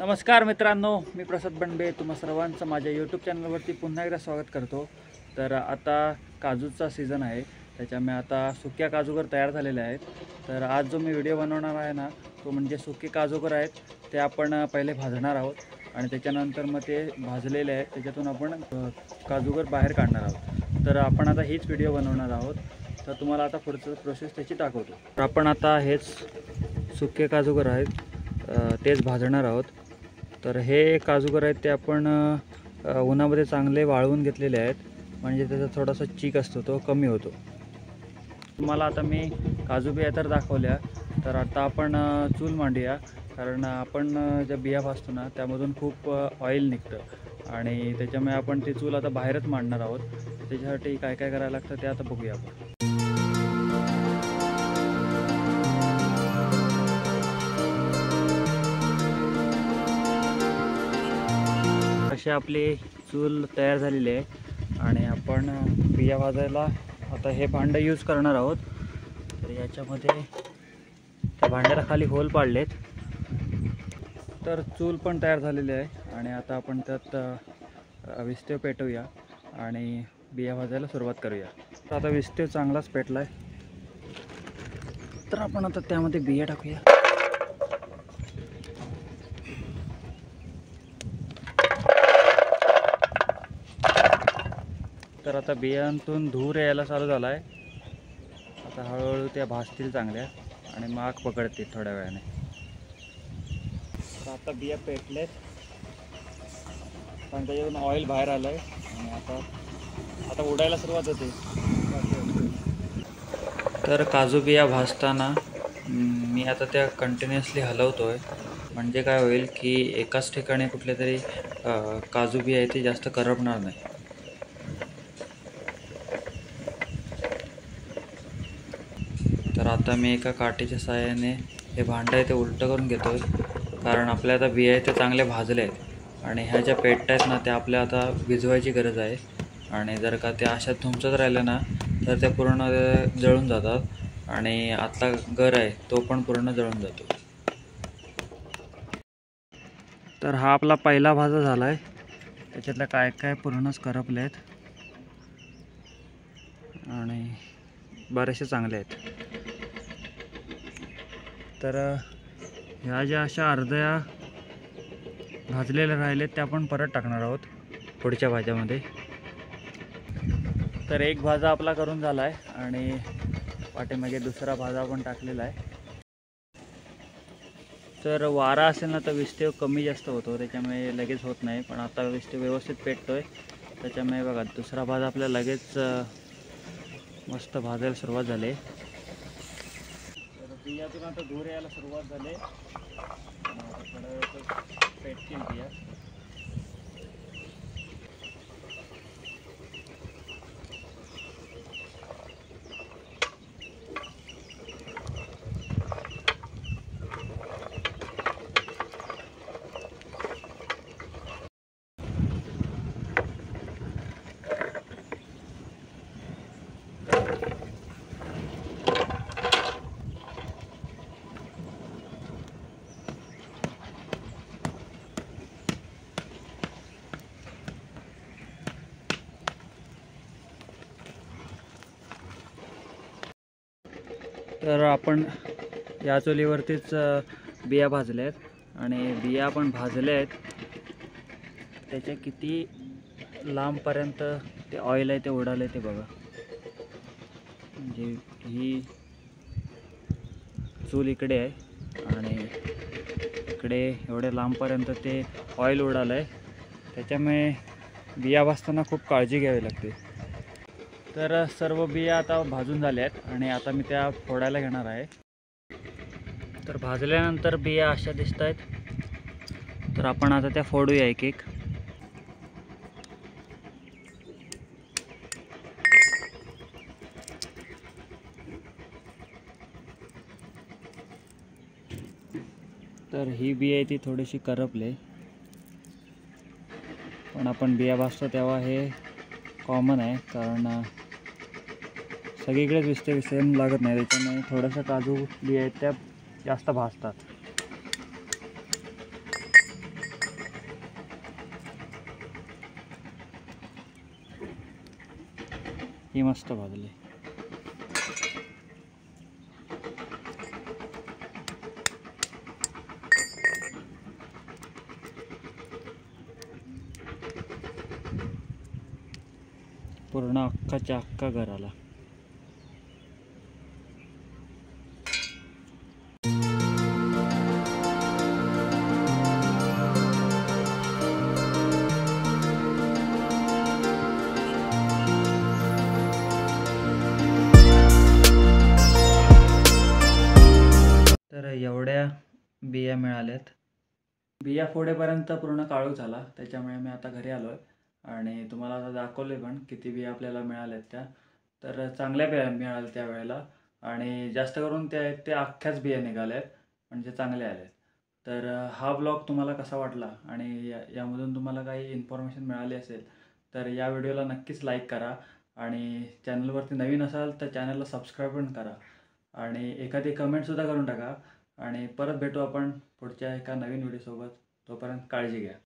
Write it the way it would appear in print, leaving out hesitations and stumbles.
नमस्कार मित्रांनो, मी प्रसाद बनबे तुम्हा सर्वांचं माझ्या यूट्यूब चॅनलवरती पुन्हा एकदा स्वागत करतो। तर आता काजूचा सीझन आहे, त्याच्यामुळे आता सुक्या काजूगर तयार झालेले आहेत। तर आज जो मी व्हिडिओ बनवणार आहे ना, तो म्हणजे सुके काजूगर आहेत ते आपण पहिले भाजणार आहोत आणि त्याच्यानंतर मग ते भाजलेले आहेत त्याच्यातून आपण काजूगर बाहेर काढणार आहोत। तर आपण आता हीच व्हिडिओ बनवणार आहोत, तर तुम्हाला आता पुढचं प्रोसेस त्याची दाखवतो। तर आपण आता हेच सुके काजूगर आहेत तेच भाजणार आहोत। तर हे काजूगर आहेत ते आपण उन्हामध्ये चांगले वाळवून घेतलेले आहेत, म्हणजे त्याचा थोडासा चीक असतो तो कमी होतो। तुम्हाला आता मी काजू बिया तर दाखवल्या, तर आता आपण चूल मांडूया, कारण आपण ज्या बिया भाजतो ना त्यामधून खूप ऑइल निघतं आणि त्याच्यामुळे आपण ती चूल आता बाहेरच मांडणार आहोत। त्याच्यासाठी काय काय करायला लागतं ते आता बघूया आपण। अशी आपली चूल तयार झालेली आहे आणि आपण बिया भाजायला आता हे भांडं यूज करणार आहोत। तर याच्यामध्ये त्या भांड्याला खाली होल पाडलेत। तर चूल पण तयार झालेली आहे आणि आता आपण त्यात विस्तेव पेटवूया आणि बिया भाजायला सुरुवात करूया। तर आता विस्तेव चांगलाच पेटला आहे, तर आपण आता त्यामध्ये बिया टाकूया। तर आता बियांतून धूर यायला चालू झाला आहे, आता हळूहळू त्या भाजतील चांगल्या आणि मग आग पकडतील थोड्या वेळाने। तर आता बिया पेटलेत पण त्याच्यातून ऑइल बाहेर आलं आहे आणि आता उडायला सुरुवात होते। तर काजू बिया भाजताना मी आता त्या कंटिन्युअसली हलवतो आहे, म्हणजे काय होईल की एकाच ठिकाणी कुठले तरी काजू बिया आहे ते जास्त करपणार नाही। तर आता मी एका काठीच्या साहाय्याने हे भांडं आहे ते उलटं करून घेतो आहे, कारण आपल्या आता बिया आहे ते चांगले भाजले आहेत आणि ह्या ज्या पेटत आहेत ना त्या आपल्या आता भिजवायची गरज आहे। आणि जर का त्या अशा धुमसत राहिल्या ना तर त्या पूर्ण जळून जातात आणि आतला गर आहे तो पण पूर्ण जळून जातो। तर हा आपला पहिला भाजा झाला आहे, त्याच्यातल्या काय काय पूर्णच करपले आहेत आणि बरेचसे चांगले आहेत। तर ह्या ज्या अशा अर्ध्या भाजलेल्या राहिलेत त्या आपण परत टाकणार आहोत पुढच्या भाज्यामध्ये। तर एक भाजा आपला करून झाला आहे आणि पाठीमागे दुसरा भाजा पण टाकलेला आहे। तर वारा असेल ना तर विस्तेव कमी जास्त होतो, त्याच्यामुळे लगेच होत नाही, पण आता विस्तेव व्यवस्थित पेटतोय त्याच्यामुळे बघा दुसरा भाजा आपल्या लगेच मस्त भाजायला सुरुवात झाली। तर बियातून आता धूर यायला सुरुवात झाली, थोडं पेटतील बिया। तर आपण या चुलीवरतीच बिया भाजल्या आहेत आणि बिया पण भाजल्या आहेत, त्याच्या किती लांबपर्यंत ते ऑइल आहे ते उडालं आहे ते बघा। म्हणजे ही चूल इकडे आहे आणि इकडे एवढ्या लांबपर्यंत ते ऑइल उडालं आहे, त्याच्यामुळे बिया भाजताना खूप काळजी घ्यावी लागते। तर सर्व बिया आता भाजून झाल्या आहेत आणि आता मी त्या फोडायला घेणार आहे। तर भाजल्यानंतर बिया अशा दिसत आहेत, तर आपण आता त्या फोडूया एक एक। तर ही बिया ती थोडीशी करपले, पण आपण बिया भाजतो तेव्हा हे कॉमन आहे, कारण सगळीकडेच विस्ते सेम लागत नाही, त्याच्यामुळे थोड्याशा काजू बिया आहेत त्या जास्त भाजतात। ही मस्त भाजली. पूर्ण अख्खाच्या अख्खा घराला. तर एवढ्या बिया मिळाल्यात. बिया फोडेपर्यंत पूर्ण काळू झाला, त्याच्यामुळे मी आता घरी आलो आहे आणि तुम्हाला आता दाखवले पण किती बिया आपल्याला मिळाल्यात त्या. तर चांगल्या बिया मिळाल्या त्यावेळेला आणि जास्त करून त्या अख्ख्याच बिया निघाल्या आहेत, म्हणजे चांगल्या आल्या आहेत. तर हा ब्लॉग तुम्हाला कसा वाटला आणि यामधून तुम्हाला काही इन्फॉर्मेशन मिळाली असेल तर या व्हिडिओला नक्कीच लाईक करा आणि चॅनलवरती नवीन असाल तर चॅनलला सबस्क्राईब पण करा आणि एखादी कमेंटसुद्धा करून टाका. आणि परत भेटू आपण पुढच्या एका नवीन व्हिडिओसोबत. तोपर्यंत काळजी घ्या.